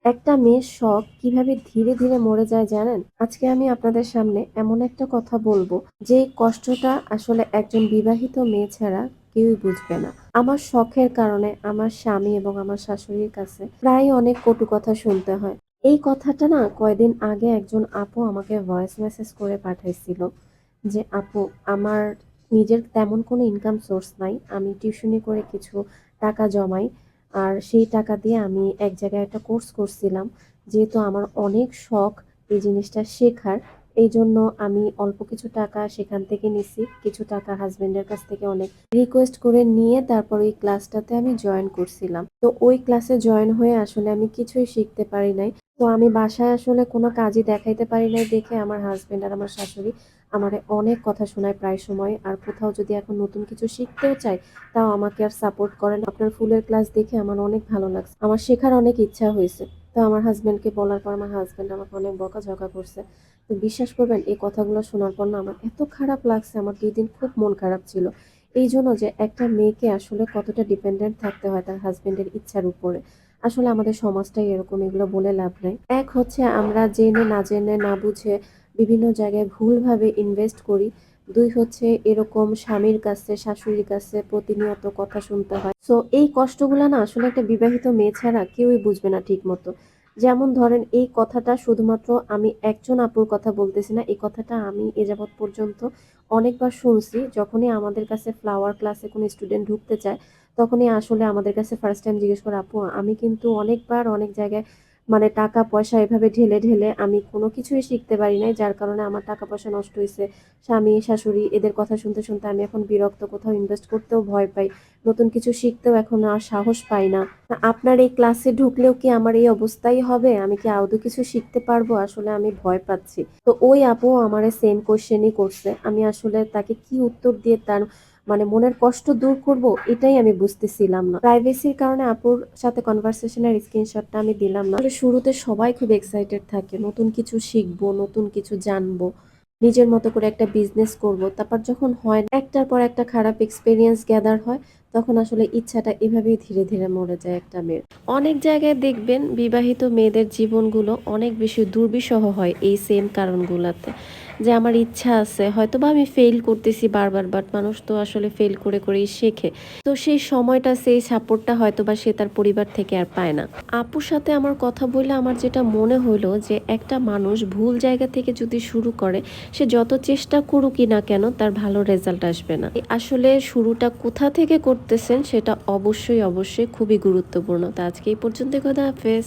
একটা মেয়ের শখ কিভাবে ধীরে ধীরে মরে যায় জানেন? আজকে আমি আপনাদের সামনে এমন একটা কথা বলবো যে কষ্টটা আসলে একজন বিবাহিত মেয়ে ছাড়া কেউই বুঝবে না। আমার শখের কারণে আমার স্বামী এবং আমার শাশুড়ির কাছে প্রায় অনেক কটু কথা শুনতে হয়। এই কথাটা না কয়দিন আগে একজন আপু আমাকে ভয়েস মেসেজ করে পাঠাইছিল যে আপু, আমার নিজের তেমন কোনো ইনকাম সোর্স নাই, আমি টিউশনি করে কিছু টাকা জমাই, আর সেই টাকা দিয়ে আমি এক জায়গায় একটা কোর্স করছিলাম। যেহেতু আমার অনেক শখ এই জিনিসটা শেখার, এই জন্য আমি অল্প কিছু টাকা সেখান থেকে নিছি, কিছু টাকা হাজবেন্ডের কাছ থেকে অনেক রিকোয়েস্ট করে নিয়ে তারপর ওই ক্লাসটাতে আমি জয়েন করছিলাম। তো ওই ক্লাসে জয়েন হয়ে আসলে আমি কিছুই শিখতে পারি নাই। তো আমি বাসায় আসলে কোনো কাজই দেখাইতে পারি নাই দেখে আমার হাজবেন্ড আর আমার শাশুড়ি আমারে অনেক কথা শোনায় প্রায় সময়। আর কোথাও যদি এখন নতুন কিছু শিখতেও চাই, তাও আমাকে আর সাপোর্ট করে না। আপনার ফুলের ক্লাস দেখে আমার অনেক ভালো লাগছে, আমার শেখার অনেক ইচ্ছা হয়েছে। তো আমার হাজবেন্ডকে বলার পর আমার হাজবেন্ড আমাকে অনেক বকাঝকা করছে। তো বিশ্বাস করবেন, এই কথাগুলো শোনার পর না আমার এত খারাপ লাগছে, আমার 2 দিন খুব মন খারাপ ছিল। এই জন্য যে একটা মেয়েকে আসলে কতটা ডিপেন্ডেন্ট থাকতে হয় তার হাজবেন্ডের ইচ্ছার উপরে। আসলে আমাদের সমাজটাই এরকম, এগুলো বলে লাভ নাই। এক হচ্ছে আমরা জেনে না জেনে না বুঝে বিভিন্ন জায়গায় ভুলভাবে ইনভেস্ট করি। 2 হচ্ছে এরকম স্বামীর কাছে, শাশুড়ির কাছে প্রতিনিয়ত কথা শুনতে হয়। সো এই কষ্টগুলা না আসলে একটা বিবাহিত মেয়ে ছাড়া কেউই বুঝবে না ঠিকমতো। যেমন ধরেন, এই কথাটা শুধুমাত্র আমি একজন আপুর কথা বলতেছি না, এই কথাটা আমি এ যাবৎ পর্যন্ত অনেকবার শুনছি। যখনই আমাদের কাছে ফ্লাওয়ার ক্লাসে কোনো স্টুডেন্ট ঢুকতে চায়, তখনই আসলে আমাদের কাছে ফার্স্ট টাইম জিজ্ঞেস করে, আপু আমি কিন্তু অনেকবার অনেক জায়গায় মানে টাকা পয়সা এভাবে ঢেলে ঢেলে আমি কোনো কিছুই শিখতে পারি নাই, যার কারণে আমার টাকা পয়সা নষ্ট হয়েছে। স্বামী শাশুড়ি এদের কথা শুনতে শুনতে আমি এখন বিরক্ত, কোথাও ইনভেস্ট করতেও ভয় পাই, নতুন কিছু শিখতেও এখন আর সাহস পাই না। আপনার এই ক্লাসে ঢুকলেও কি আমার এই অবস্থাই হবে? আমি কি আদৌ কিছু শিখতে পারবো? আসলে আমি ভয় পাচ্ছি। তো ওই আপু আমারে সেম কোশ্চেনই করছে। আমি আসলে তাকে কি উত্তর দিয়ে তার মানে মনের কষ্ট দূর করব, এটাই আমি বুঝতেছিলাম না। প্রাইভেসির কারণে আপুর সাথে কনভারসেশনের স্ক্রিনশটটা আমি দিলাম না। আসলে শুরুতে সবাই খুব এক্সাইটেড থাকে, নতুন কিছু শিখবো, নতুন কিছু জানবো, নিজের মতো করে একটা বিজনেস করব। তারপর যখন হয় না, একটার পর একটা খারাপ এক্সপেরিয়েন্স গ্যাদার হয়, তখন আসলে ইচ্ছাটা এভাবেই ধীরে ধীরে মরে যায় একটা মেয়ের। অনেক জায়গায় দেখবেন বিবাহিত মেয়েদের জীবনগুলো অনেক বেশি দুর্বিষহ হয় এই সেম কারণগুলোতে। যে আমার ইচ্ছা আছে, হয়তোবা আমি ফেইল করতেছি বারবার, বাট মানুষ তো আসলে ফেইল করে করেই শেখে। তো সেই সময়টা, সেই সাপোর্টটা হয়তোবা সে তার পরিবার থেকে আর পায় না। আপুর সাথে আমার কথা বলে আমার যেটা মনে হলো যে একটা মানুষ ভুল জায়গা থেকে যদি শুরু করে, সে যত চেষ্টা করুকই না কেন তার ভালো রেজাল্ট আসবে না। আসলে শুরুটা কোথা থেকে করতেছেন সেটা অবশ্যই অবশ্যই খুবই গুরুত্বপূর্ণ। তো আজকে এই পর্যন্ত, খোদা হাফেজ।